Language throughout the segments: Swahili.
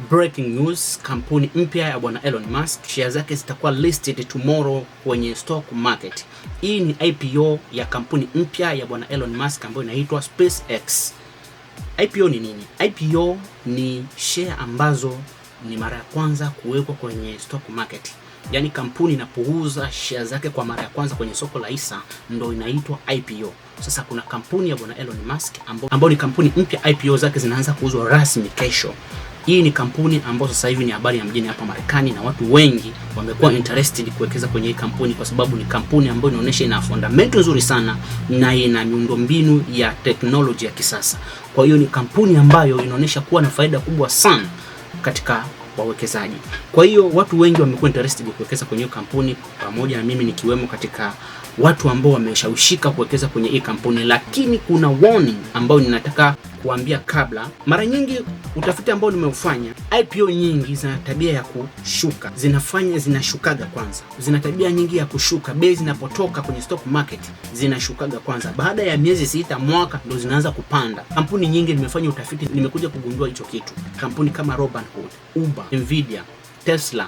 Breaking news, kampuni mpya ya bwana Elon Musk, share zake zitakuwa listed tomorrow kwenye stock market. Hii ni IPO ya kampuni mpya ya bwana Elon Musk ambayo inaitwa SpaceX. IPO ni nini? IPO ni share ambazo ni mara ya kwanza kuwekwa kwenye stock market. Yaani kampuni inapouza share zake kwa mara ya kwanza kwenye soko la hisa ndio inaitwa IPO. Sasa kuna kampuni ya bwana Elon Musk ambayo ni kampuni mpya, IPO zake zinaanza kuuzwa rasmi kesho. Hii ni kampuni ambayo sasa hivi ni habari ya mjini hapa Marekani, na watu wengi wamekuwa interested kuwekeza kwenye hii kampuni kwa sababu ni kampuni ambayo inaonyesha ina fundamental nzuri sana na ina miundombinu ya teknolojia ya kisasa. Kwa hiyo ni kampuni ambayo inaonyesha kuwa na faida kubwa sana katika wawekezaji. Kwa hiyo watu wengi wamekuwa interested kuwekeza kwenye hiyo kampuni, pamoja na mimi nikiwemo katika watu ambao wameshawishika kuwekeza kwenye hii kampuni. Lakini kuna warning ambayo ninataka kuambia kabla. Mara nyingi utafiti ambao nimeufanya, IPO nyingi zina tabia ya kushuka, zinashukaga kwanza, zina tabia nyingi ya kushuka. Bei zinapotoka kwenye stock market zinashukaga kwanza, baada ya miezi 6 mwaka ndo zinaanza kupanda. Kampuni nyingi nimefanya utafiti, nimekuja kugundua hicho kitu. Kampuni kama Robinhood, Uber, Nvidia, Tesla,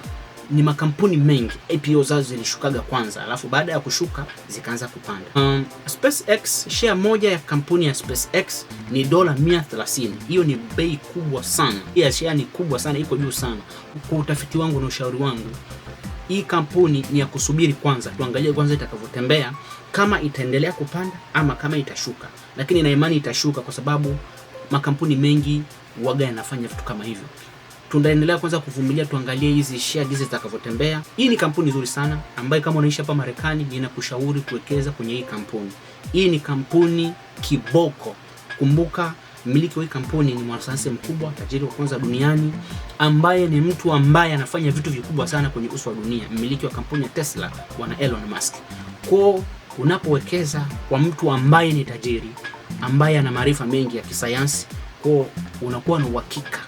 ni makampuni mengi IPO zao zilishukaga kwanza, alafu baada ya kushuka zikaanza kupanda. SpaceX, share moja ya kampuni ya SpaceX ni $130. Hiyo ni bei kubwa sana. Hii share ni kubwa sana, iko juu sana. Kwa utafiti wangu na ushauri wangu, hii kampuni ni ya kusubiri kwanza, tuangalie kwanza itakavyotembea, kama itaendelea kupanda ama kama itashuka. Lakini na imani itashuka kwa sababu makampuni mengi waga yanafanya vitu kama hivyo. Tunaendelea kwanza kuvumilia, tuangalie hizi share hizi zitakavyotembea. Hii ni kampuni nzuri sana ambayo kama unaishi hapa Marekani ninakushauri kuwekeza kwenye hii kampuni. Hii ni kampuni kiboko. Kumbuka mmiliki wa hii kampuni ni mwanasayansi mkubwa, tajiri wa kwanza duniani, ambaye ni mtu ambaye anafanya vitu vikubwa sana kwenye uso wa dunia, mmiliki wa kampuni ya Tesla, bwana Elon Musk. Kwa unapowekeza kwa mtu ambaye ni tajiri, ambaye ana maarifa mengi ya kisayansi, kwa unakuwa na uhakika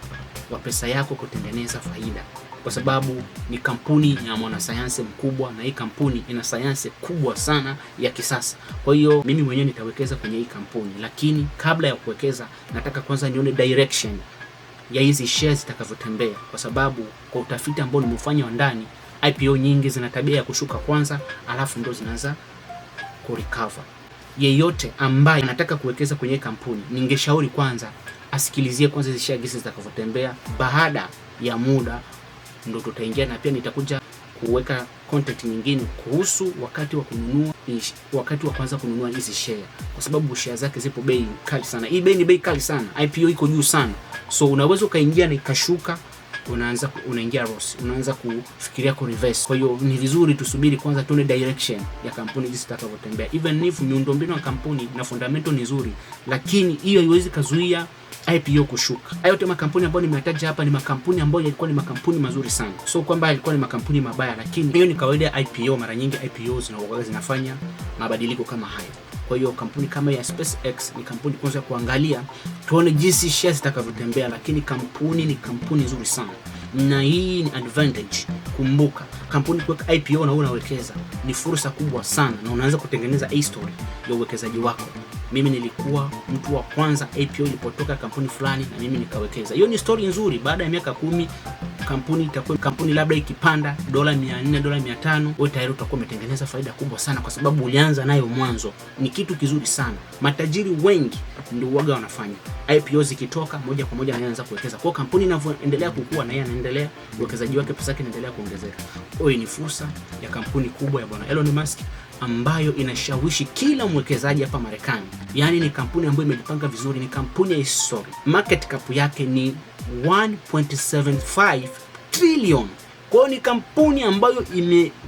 wa pesa yako kutengeneza faida, kwa sababu ni kampuni ya mwanasayansi mkubwa, na hii kampuni ina sayansi kubwa sana ya kisasa. Kwa hiyo mimi mwenyewe nitawekeza kwenye hii kampuni, lakini kabla ya kuwekeza nataka kwanza nione direction ya hizi shares zitakavyotembea, kwa sababu kwa utafiti ambao nimefanya wa ndani, IPO nyingi zina tabia ya kushuka kwanza alafu ndo zinaanza kurecover. Yeyote ambaye anataka kuwekeza kwenye kampuni, ningeshauri kwanza asikilizie kwanza hizo share gisi zitakavyotembea. Baada ya muda ndo tutaingia, na pia nitakuja kuweka content nyingine kuhusu wakati wa kwanza kununua hizi share, kwa sababu share zake zipo bei kali sana. Hii bei ni bei kali sana, IPO iko juu sana, so unaweza ukaingia na ikashuka, unaingia loss, unaanza kufikiria ku reverse. Kwa hiyo ni vizuri tusubiri kwanza tuone direction ya kampuni jinsi itakavyotembea. Even if miundombinu ya kampuni na fundamental ni nzuri, lakini hiyo haiwezi kuzuia IPO kushuka. Hayo yote makampuni ambayo nimetaja hapa ni makampuni ambayo yalikuwa ni makampuni mazuri sana, so kwamba yalikuwa ni makampuni mabaya, lakini hiyo ni kawaida ya IPO. Mara nyingi IPO zinafanya mabadiliko kama haya. Kwa hiyo kampuni kama ya SpaceX ni kampuni kwanza kuangalia, tuone jinsi shares zitakavyotembea, lakini kampuni ni kampuni nzuri sana, na hii ni advantage. Kumbuka, kampuni kuweka IPO na unawekeza ni fursa kubwa sana, na unaanza kutengeneza history ya uwekezaji wako. Mimi nilikuwa mtu wa kwanza IPO ilipotoka kampuni fulani na mimi nikawekeza. Hiyo ni story nzuri. Baada ya miaka 10 kampuni labda ikipanda $400, $500, wewe tayari utakuwa umetengeneza faida kubwa sana, kwa sababu ulianza nayo mwanzo. Ni kitu kizuri sana. Matajiri wengi ndio waga wanafanya IPO zikitoka moja kwa moja anaanza kuwekeza. Kwa kampuni inavyoendelea kukua, na yeye anaendelea uwekezaji wake, pesa yake inaendelea kuongezeka. Hiyo ni fursa ya kampuni kubwa ya bwana Elon Musk ambayo inashawishi kila mwekezaji hapa Marekani. Yaani ni kampuni ambayo imejipanga vizuri, ni kampuni ya history. Market cap yake ni 1.75 trillion. Kwa hiyo ni kampuni ambayo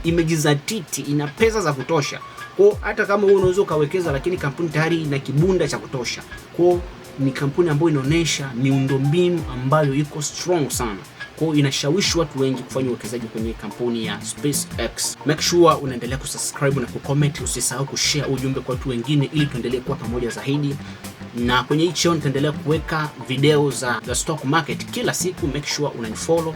imejizatiti, ina pesa za kutosha. Kwa hata kama wewe unaweza ukawekeza, lakini kampuni tayari ina kibunda cha kutosha. Kwa ni kampuni ambayo inaonyesha miundombinu ambayo iko strong sana. Kwa hiyo inashawishi watu wengi kufanya uwekezaji kwenye kampuni ya SpaceX. Make sure unaendelea kusubscribe na kucomment, usisahau kushare ujumbe kwa watu wengine ili tuendelee kuwa pamoja zaidi. Na kwenye hii channel nitaendelea kuweka video za stock market kila siku. Make sure unanifollow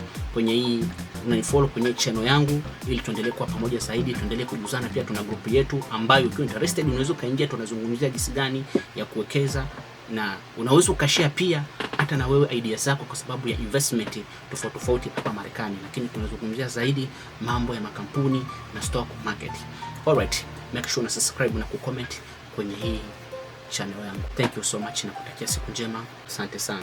kwenye channel yangu ili tuendelee kuwa pamoja zaidi, tuendelee kujuzana. Pia tuna group yetu ambayo ukiwa interested unaweza kaingia, tunazungumzia jinsi gani ya kuwekeza, na unaweza ukashare pia hata na wewe idea zako kwa sababu ya investment tofauti tofauti hapa Marekani, lakini tunazungumzia zaidi mambo ya makampuni na stock market. Alright, make sure una subscribe na kucomment kwenye hii channel yangu. Thank you so much na kutakia siku njema. Asante sana.